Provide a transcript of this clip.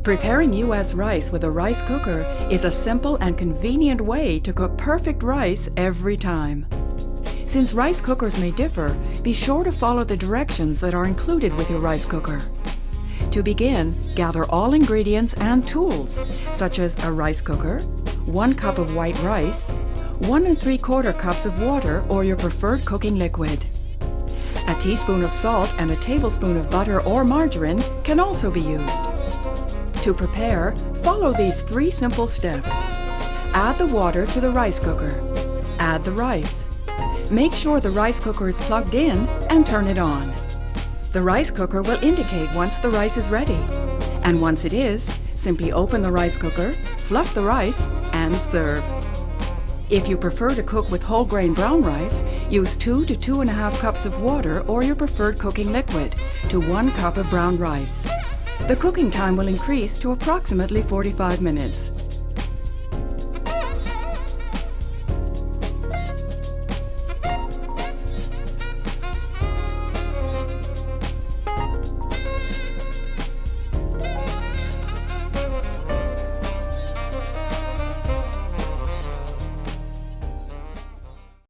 Preparing U.S. rice with a rice cooker is a simple and convenient way to cook perfect rice every time. Since rice cookers may differ, be sure to follow the directions that are included with your rice cooker. To begin, gather all ingredients and tools, such as a rice cooker, 1 cup of white rice, 1 3/4 cups of water or your preferred cooking liquid. A teaspoon of salt and a tablespoon of butter or margarine can also be used. To prepare, follow these 3 simple steps. Add the water to the rice cooker. Add the rice. Make sure the rice cooker is plugged in and turn it on. The rice cooker will indicate once the rice is ready. And once it is, simply open the rice cooker, fluff the rice, and serve. If you prefer to cook with whole grain brown rice, use 2 to 2.5 cups of water or your preferred cooking liquid to 1 cup of brown rice. The cooking time will increase to approximately 45 minutes.